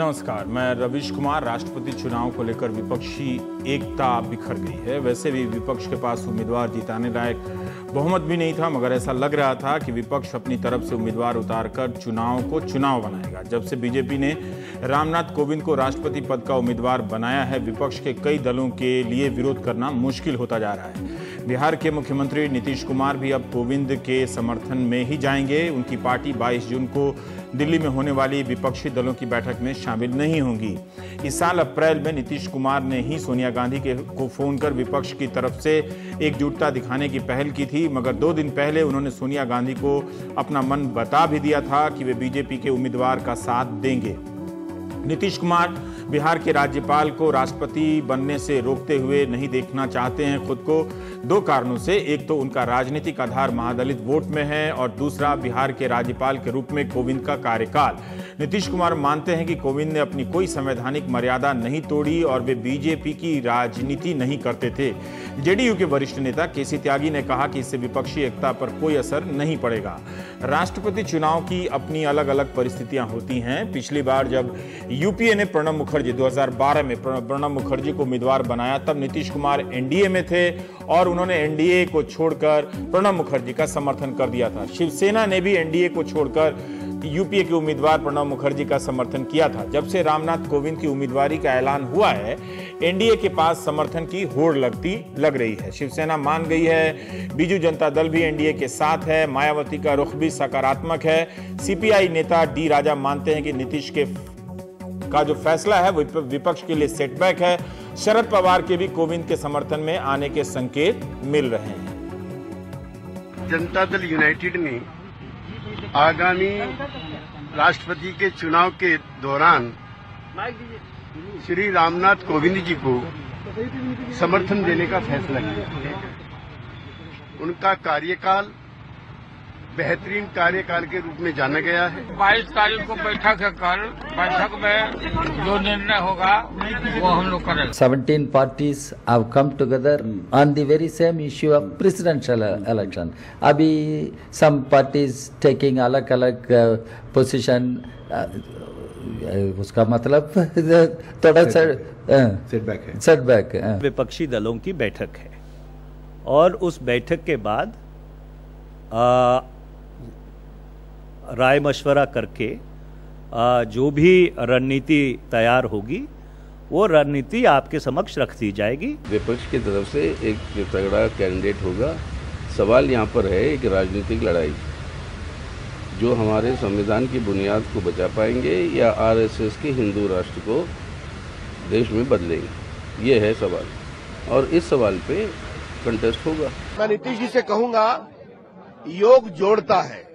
नमस्कार, मैं रवीश कुमार। राष्ट्रपति चुनाव को लेकर विपक्षी एकता बिखर गई है। वैसे भी विपक्ष के पास उम्मीदवार जिताने लायक बहुमत भी नहीं था, मगर ऐसा लग रहा था कि विपक्ष अपनी तरफ से उम्मीदवार उतारकर चुनाव को चुनाव बनाएगा। जब से बीजेपी ने रामनाथ कोविंद को राष्ट्रपति पद का उम्मीदवार बनाया है, विपक्ष के कई दलों के लिए विरोध करना मुश्किल होता जा रहा है। बिहार के मुख्यमंत्री नीतीश कुमार भी अब कोविंद के समर्थन में ही जाएंगे। उनकी पार्टी 22 जून को दिल्ली में होने वाली विपक्षी दलों की बैठक में शामिल नहीं होंगी। इस साल अप्रैल में नीतीश कुमार ने ही सोनिया गांधी को फोन कर विपक्ष की तरफ से एकजुटता दिखाने की पहल की थी, मगर 2 दिन पहले उन्होंने सोनिया गांधी को अपना मन बता भी दिया था कि वे बीजेपी के उम्मीदवार का साथ देंगे। नीतीश कुमार बिहार के राज्यपाल को राष्ट्रपति बनने से रोकते हुए नहीं देखना चाहते हैं खुद को 2 कारणों से। एक तो उनका राजनीतिक आधार महादलित वोट में है और दूसरा बिहार के राज्यपाल के रूप में कोविंद का कार्यकाल। नीतीश कुमार मानते हैं कि कोविंद ने अपनी कोई संवैधानिक मर्यादा नहीं तोड़ी और वे बीजेपी की राजनीति नहीं करते थे। जेडीयू के वरिष्ठ नेता केसी त्यागी ने कहा कि इससे विपक्षी एकता पर कोई असर नहीं पड़ेगा। राष्ट्रपति चुनाव की अपनी अलग अलग परिस्थितियां होती हैं। पिछली बार जब यूपीए ने प्रणब मुखर्जी 2012 में प्रणब मुखर्जी को उम्मीदवार बनाया, तब नीतीश कुमार एनडीए में थे और उन्होंने एनडीए को छोड़कर प्रणब मुखर्जी का समर्थन कर दिया था। शिवसेना ने भी एनडीए को छोड़कर यूपीए के उम्मीदवार प्रणब मुखर्जी का समर्थन किया था। जब से रामनाथ कोविंद की उम्मीदवारी का ऐलान हुआ है, एनडीए के पास समर्थन की होड़ लग रही है। शिवसेना मान गई है, बीजू जनता दल भी एनडीए के साथ है, मायावती का रुख भी सकारात्मक है। सीपीआई नेता डी राजा मानते हैं कि नीतीश का जो फैसला है वो विपक्ष के लिए सेटबैक है। शरद पवार के भी कोविंद के समर्थन में आने के संकेत मिल रहे हैं। जनता दल यूनाइटेड ने आगामी राष्ट्रपति के चुनाव के दौरान श्री रामनाथ कोविंद जी को समर्थन देने का फैसला किया। उनका कार्यकाल बेहतरीन कार्यकाल के रूप में जाना गया है। 22 तारीख को बैठक है। कल बैठक में जो निर्णय होगा वो हम लोग करेंगे। 17 parties have come together on the very same issue of presidential election. अभी some parties taking अलग-अलग position, उसका मतलब थोड़ा सेटबैक है। विपक्षी दलों की बैठक है और उस बैठक के बाद राय मशवरा करके जो भी रणनीति तैयार होगी वो रणनीति आपके समक्ष रख दी जाएगी। विपक्ष की तरफ से एक तगड़ा कैंडिडेट होगा। सवाल यहाँ पर है एक राजनीतिक लड़ाई, जो हमारे संविधान की बुनियाद को बचा पाएंगे या आरएसएस के हिंदू राष्ट्र को देश में बदलेंगे, ये है सवाल। और इस सवाल पे कंटेस्ट होगा। मैं नीतीश जी से कहूंगा, योग जोड़ता है,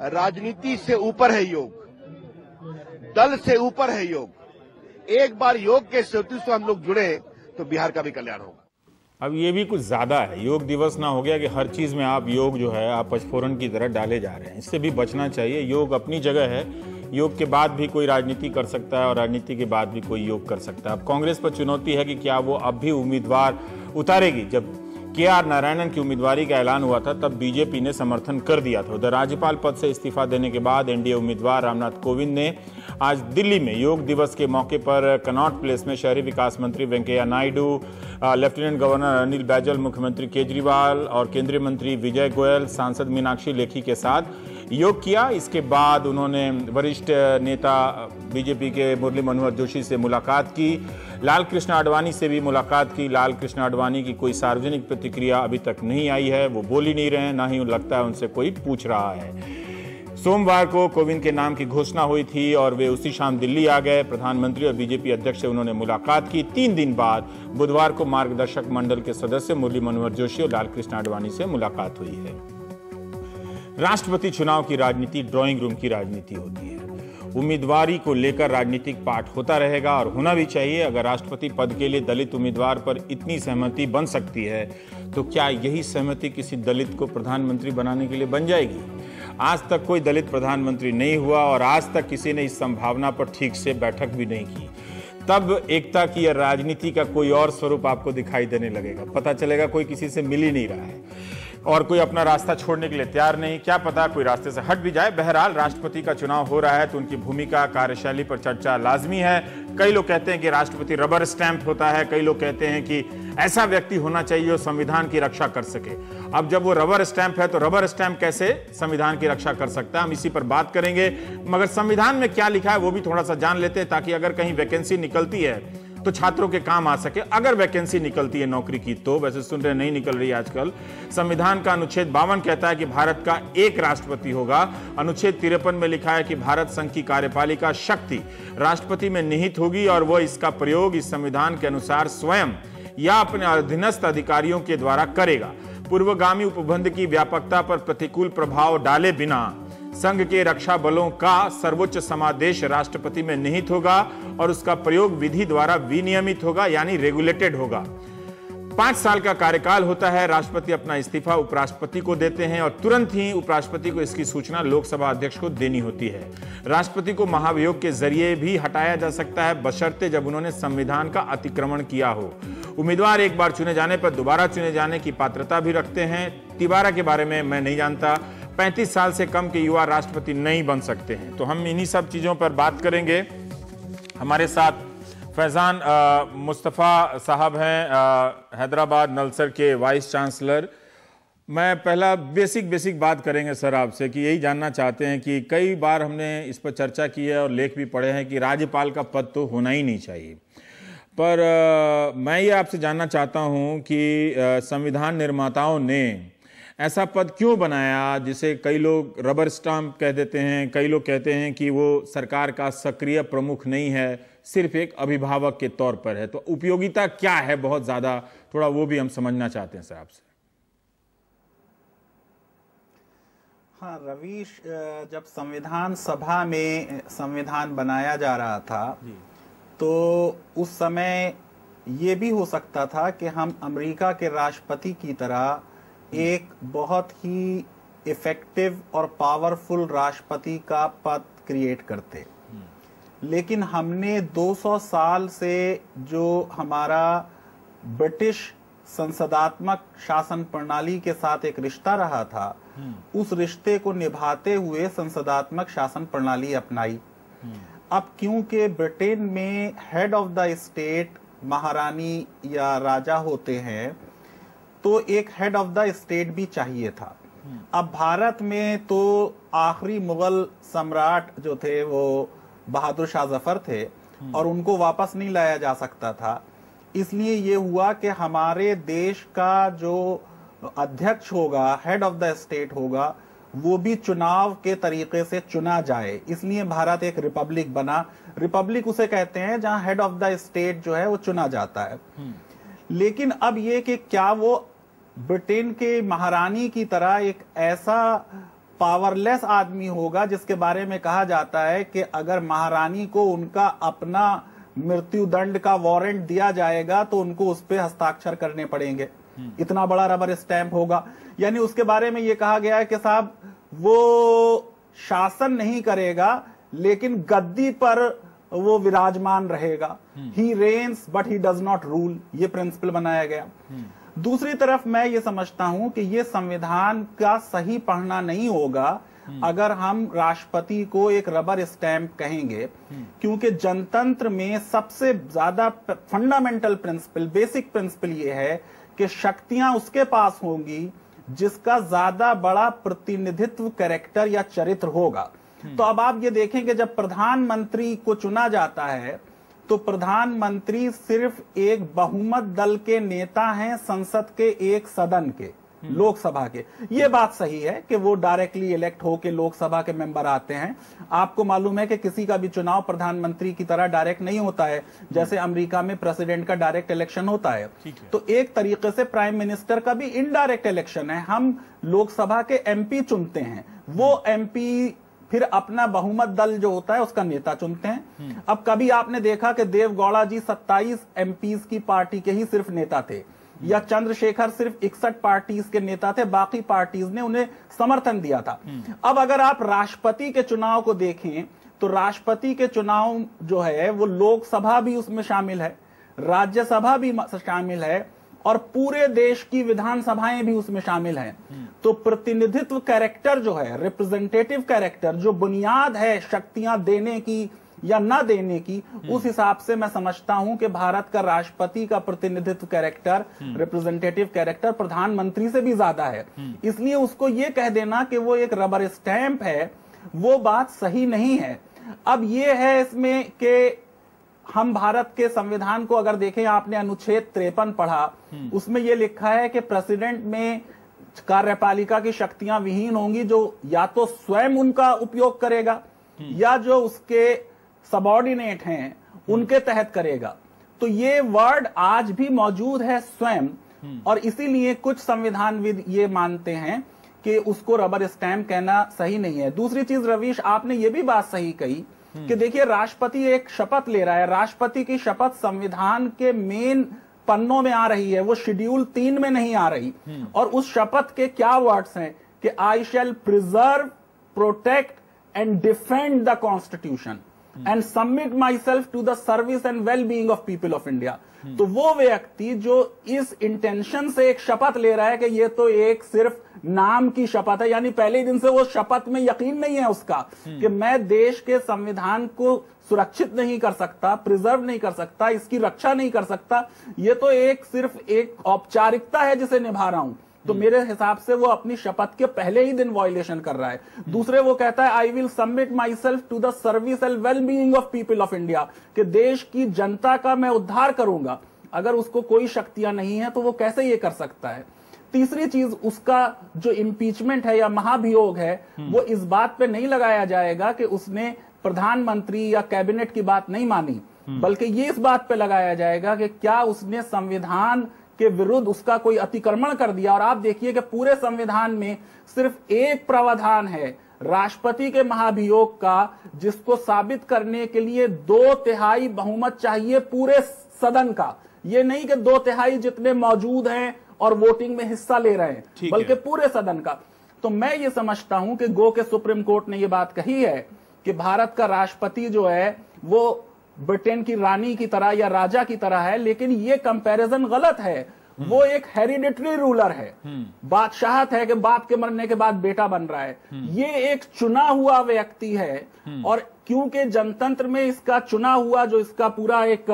राजनीति से ऊपर है योग, दल से ऊपर है योग। एक बार योग के सेतु से हम लोग जुड़े तो बिहार का भी कल्याण होगा। अब ये भी कुछ ज्यादा है। योग दिवस ना हो गया कि हर चीज में आप योग जो है आप पचफोरन की तरह डाले जा रहे हैं। इससे भी बचना चाहिए। योग अपनी जगह है। योग के बाद भी कोई राजनीति कर सकता है और राजनीति के बाद भी कोई योग कर सकता है। अब कांग्रेस पर चुनौती है कि क्या वो अब भी उम्मीदवार उतारेगी। जब के.आर. नारायणन की उम्मीदवारी का ऐलान हुआ था तब बीजेपी ने समर्थन कर दिया था। उधर राज्यपाल पद से इस्तीफा देने के बाद एनडीए उम्मीदवार रामनाथ कोविंद ने आज दिल्ली में योग दिवस के मौके पर कनॉट प्लेस में शहरी विकास मंत्री वेंकैया नायडू, लेफ्टिनेंट गवर्नर अनिल बैजल, मुख्यमंत्री केजरीवाल और केंद्रीय मंत्री विजय गोयल, सांसद मीनाक्षी लेखी के साथ योग किया। इसके बाद उन्होंने वरिष्ठ नेता बीजेपी के मुरली मनोहर जोशी से मुलाकात की, लाल कृष्ण आडवाणी से भी मुलाकात की। लाल कृष्ण आडवाणी की कोई सार्वजनिक प्रतिक्रिया अभी तक नहीं आई है, वो बोल ही नहीं रहे हैं, ना ही लगता है उनसे कोई पूछ रहा है। सोमवार को कोविंद के नाम की घोषणा हुई थी और वे उसी शाम दिल्ली आ गए। प्रधानमंत्री और बीजेपी अध्यक्ष से उन्होंने मुलाकात की। 3 दिन बाद बुधवार को मार्गदर्शक मंडल के सदस्य मुरली मनोहर जोशी और लाल कृष्ण आडवाणी से मुलाकात हुई है। राष्ट्रपति चुनाव की राजनीति ड्राइंग रूम की राजनीति होती है। उम्मीदवारी को लेकर राजनीतिक पाठ होता रहेगा और होना भी चाहिए। अगर राष्ट्रपति पद के लिए दलित उम्मीदवार पर इतनी सहमति बन सकती है तो क्या यही सहमति किसी दलित को प्रधानमंत्री बनाने के लिए बन जाएगी? आज तक कोई दलित प्रधानमंत्री नहीं हुआ और आज तक किसी ने इस संभावना पर ठीक से बैठक भी नहीं की। तब एकता की या राजनीति का कोई और स्वरूप आपको दिखाई देने लगेगा। पता चलेगा कोई किसी से मिल ही नहीं रहा है। और कोई अपना रास्ता छोड़ने के लिए तैयार नहीं, क्या पता कोई रास्ते से हट भी जाए। बहरहाल राष्ट्रपति का चुनाव हो रहा है तो उनकी भूमिका, कार्यशैली पर चर्चा लाजमी है। कई लोग कहते हैं कि राष्ट्रपति रबर स्टैंप होता है, कई लोग कहते हैं कि ऐसा व्यक्ति होना चाहिए जो संविधान की रक्षा कर सके। अब जब वो रबर स्टैंप है तो रबर स्टैंप कैसे संविधान की रक्षा कर सकता है, हम इसी पर बात करेंगे। मगर संविधान में क्या लिखा है वो भी थोड़ा सा जान लेते हैं, ताकि अगर कहीं वैकेंसी निकलती है तो छात्रों के काम आ सके। अगर वैकेंसी निकलती है नौकरी की, तो वैसे सुन रहे नहीं निकल रही आजकल। संविधान का अनुच्छेद 52 कहता है कि भारत का एक राष्ट्रपति होगा। अनुच्छेद 53 में लिखा है कि भारत संघ की कार्यपालिका शक्ति राष्ट्रपति में निहित होगी और वह इसका प्रयोग इस संविधान के अनुसार स्वयं या अपने अधीनस्थ अधिकारियों के द्वारा करेगा। पूर्वगामी उपबंध की व्यापकता पर प्रतिकूल प्रभाव डाले बिना संघ के रक्षा बलों का सर्वोच्च समादेश राष्ट्रपति में निहित होगा और उसका प्रयोग विधि द्वारा विनियमित होगा, यानी रेगुलेटेड होगा। 5 साल का कार्यकाल होता है। राष्ट्रपति अपना इस्तीफा उपराष्ट्रपति को देते हैं और तुरंत ही उपराष्ट्रपति को इसकी सूचना लोकसभा अध्यक्ष को देनी होती है। राष्ट्रपति को महाभियोग के जरिए भी हटाया जा सकता है, बशर्ते जब उन्होंने संविधान का अतिक्रमण किया हो। उम्मीदवार एक बार चुने जाने पर दोबारा चुने जाने की पात्रता भी रखते हैं। तिबारा के बारे में मैं नहीं जानता। 35 साल से कम के युवा राष्ट्रपति नहीं बन सकते हैं। तो हम इन्हीं सब चीजों पर बात करेंगे। हमारे साथ फैजान मुस्तफ़ा साहब हैं, हैदराबाद नलसर के वाइस चांसलर। मैं पहला बेसिक बात करेंगे सर आपसे कि यही जानना चाहते हैं कि कई बार हमने इस पर चर्चा की है और लेख भी पढ़े हैं कि राज्यपाल का पद तो होना ही नहीं चाहिए, पर मैं ये आपसे जानना चाहता हूँ कि संविधान निर्माताओं ने ऐसा पद क्यों बनाया जिसे कई लोग रबर स्टाम्प कह देते हैं, कई लोग कहते हैं कि वो सरकार का सक्रिय प्रमुख नहीं है, सिर्फ एक अभिभावक के तौर पर है। तो उपयोगिता क्या है बहुत ज्यादा, थोड़ा वो भी हम समझना चाहते हैं सर आपसे। हाँ रवीश, जब संविधान सभा में संविधान बनाया जा रहा था तो उस समय ये भी हो सकता था कि हम अमेरिका के राष्ट्रपति की तरह एक बहुत ही इफेक्टिव और पावरफुल राष्ट्रपति का पद क्रिएट करते, लेकिन हमने 200 साल से जो हमारा ब्रिटिश संसदात्मक शासन प्रणाली के साथ एक रिश्ता रहा था, उस रिश्ते को निभाते हुए संसदात्मक शासन प्रणाली अपनाई। अब क्योंकि ब्रिटेन में हेड ऑफ द स्टेट महारानी या राजा होते हैं, तो एक हेड ऑफ द स्टेट भी चाहिए था। अब भारत में तो आखिरी मुगल सम्राट जो थे वो बहादुर शाह जफर थे और उनको वापस नहीं लाया जा सकता था। इसलिए ये हुआ कि हमारे देश का जो अध्यक्ष होगा, हेड ऑफ द स्टेट होगा, वो भी चुनाव के तरीके से चुना जाए। इसलिए भारत एक रिपब्लिक बना। रिपब्लिक उसे कहते हैं जहां हेड ऑफ द स्टेट जो है वो चुना जाता है। लेकिन अब ये कि क्या वो ब्रिटेन के महारानी की तरह एक ऐसा पावरलेस आदमी होगा जिसके बारे में कहा जाता है कि अगर महारानी को उनका अपना मृत्यु दंड का वारंट दिया जाएगा तो उनको उस पर हस्ताक्षर करने पड़ेंगे, इतना बड़ा रबर स्टैंप होगा। यानी उसके बारे में ये कहा गया है कि साहब वो शासन नहीं करेगा लेकिन गद्दी पर वो विराजमान रहेगा। He reigns but he does not rule, ये प्रिंसिपल बनाया गया। दूसरी तरफ मैं ये समझता हूं कि ये संविधान का सही पढ़ना नहीं होगा अगर हम राष्ट्रपति को एक रबर स्टैंप कहेंगे, क्योंकि जनतंत्र में सबसे ज्यादा फंडामेंटल प्रिंसिपल, बेसिक प्रिंसिपल ये है कि शक्तियां उसके पास होंगी जिसका ज्यादा बड़ा प्रतिनिधित्व कैरेक्टर या चरित्र होगा। तो अब आप ये देखें कि जब प्रधानमंत्री को चुना जाता है तो प्रधानमंत्री सिर्फ एक बहुमत दल के नेता हैं, संसद के एक सदन के, लोकसभा के। ये बात सही है कि वो डायरेक्टली इलेक्ट होके लोकसभा के मेंबर आते हैं। आपको मालूम है कि किसी का भी चुनाव प्रधानमंत्री की तरह डायरेक्ट नहीं होता है, जैसे अमेरिका में प्रेसिडेंट का डायरेक्ट इलेक्शन होता है। तो एक तरीके से प्राइम मिनिस्टर का भी इनडायरेक्ट इलेक्शन है। हम लोकसभा के एमपी चुनते हैं, वो एमपी फिर अपना बहुमत दल जो होता है उसका नेता चुनते हैं। अब कभी आपने देखा कि देवगौड़ा जी 27 एमपीज की पार्टी के ही सिर्फ नेता थे, या चंद्रशेखर सिर्फ 61 पार्टीज के नेता थे, बाकी पार्टीज ने उन्हें समर्थन दिया था। अब अगर आप राष्ट्रपति के चुनाव को देखें तो राष्ट्रपति के चुनाव जो है वो लोकसभा भी उसमें शामिल है, राज्यसभा भी शामिल है और पूरे देश की विधानसभाएं भी उसमें शामिल हैं। तो प्रतिनिधित्व कैरेक्टर जो है, रिप्रेजेंटेटिव कैरेक्टर, जो बुनियाद है शक्तियां देने की या ना देने की, उस हिसाब से मैं समझता हूं कि भारत का राष्ट्रपति का प्रतिनिधित्व कैरेक्टर, रिप्रेजेंटेटिव कैरेक्टर प्रधानमंत्री से भी ज्यादा है। इसलिए उसको ये कह देना कि वो एक रबर स्टैंप है, वो बात सही नहीं है। अब ये है इसमें कि हम भारत के संविधान को अगर देखें, आपने अनुच्छेद 53 पढ़ा, उसमें यह लिखा है कि प्रेसिडेंट में कार्यपालिका की शक्तियां विहीन होंगी, जो या तो स्वयं उनका उपयोग करेगा या जो उसके सबऑर्डिनेट हैं उनके तहत करेगा। तो ये वर्ड आज भी मौजूद है, स्वयं, और इसीलिए कुछ संविधानविद ये मानते हैं कि उसको रबर स्टैंप कहना सही नहीं है। दूसरी चीज रवीश, आपने ये भी बात सही कही कि देखिए राष्ट्रपति एक शपथ ले रहा है, राष्ट्रपति की शपथ संविधान के मेन पन्नों में आ रही है, वो शेड्यूल 3 में नहीं आ रही। और उस शपथ के क्या वर्ड्स हैं कि I shall preserve, protect and defend the constitution and submit myself to the service and well being of people of India. तो वो व्यक्ति जो इस इंटेंशन से एक शपथ ले रहा है कि ये तो एक सिर्फ नाम की शपथ है, यानी पहले दिन से वो शपथ में यकीन नहीं है उसका कि मैं देश के संविधान को सुरक्षित नहीं कर सकता, प्रिजर्व नहीं कर सकता, इसकी रक्षा नहीं कर सकता, ये तो एक सिर्फ एक औपचारिकता है जिसे निभा रहा हूं। तो मेरे हिसाब से वो अपनी शपथ के पहले ही दिन वायलेशन कर रहा है। दूसरे वो कहता है I will submit myself to the service and well being of people of India, कि देश की जनता का मैं उद्धार करूंगा। अगर उसको कोई शक्तियां नहीं है तो वो कैसे ये कर सकता है। तीसरी चीज, उसका जो इम्पीचमेंट है या महाभियोग है, वो इस बात पे नहीं लगाया जाएगा कि उसने प्रधानमंत्री या कैबिनेट की बात नहीं मानी, बल्कि ये इस बात पे लगाया जाएगा कि क्या उसने संविधान के विरुद्ध उसका कोई अतिक्रमण कर दिया। और आप देखिए कि पूरे संविधान में सिर्फ एक प्रावधान है राष्ट्रपति के महाभियोग का, जिसको साबित करने के लिए 2/3 बहुमत चाहिए पूरे सदन का। ये नहीं कि 2/3 जितने मौजूद हैं और वोटिंग में हिस्सा ले रहे हैं, बल्कि पूरे सदन का। तो मैं ये समझता हूं कि गो के सुप्रीम कोर्ट ने ये बात कही है कि भारत का राष्ट्रपति जो है वो ब्रिटेन की रानी की तरह या राजा की तरह है, लेकिन ये कंपैरिजन गलत है। वो एक हेरिडिटरी रूलर है, बादशाहत है कि बाप के मरने के बाद बेटा बन रहा है। ये एक चुना हुआ व्यक्ति है, और क्योंकि जनतंत्र में इसका चुना हुआ जो इसका पूरा एक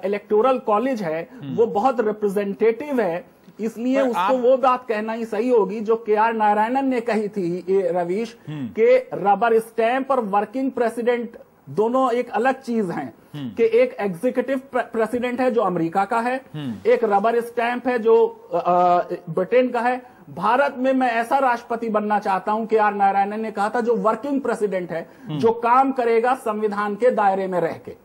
इलेक्टोरल कॉलेज है वो बहुत रिप्रेजेंटेटिव है, इसलिए उसको वो बात कहना ही सही होगी जो के.आर. नारायणन ने कही थी रवीश, के रबर स्टैंप और वर्किंग प्रेसिडेंट दोनों एक अलग चीज हैं। कि एक एग्जीक्यूटिव प्रेसिडेंट है जो अमेरिका का है, एक रबर स्टैंप है जो ब्रिटेन का है। भारत में मैं ऐसा राष्ट्रपति बनना चाहता हूं, के.आर. नारायणन ने कहा था, जो वर्किंग प्रेसिडेंट है, जो काम करेगा संविधान के दायरे में रह के।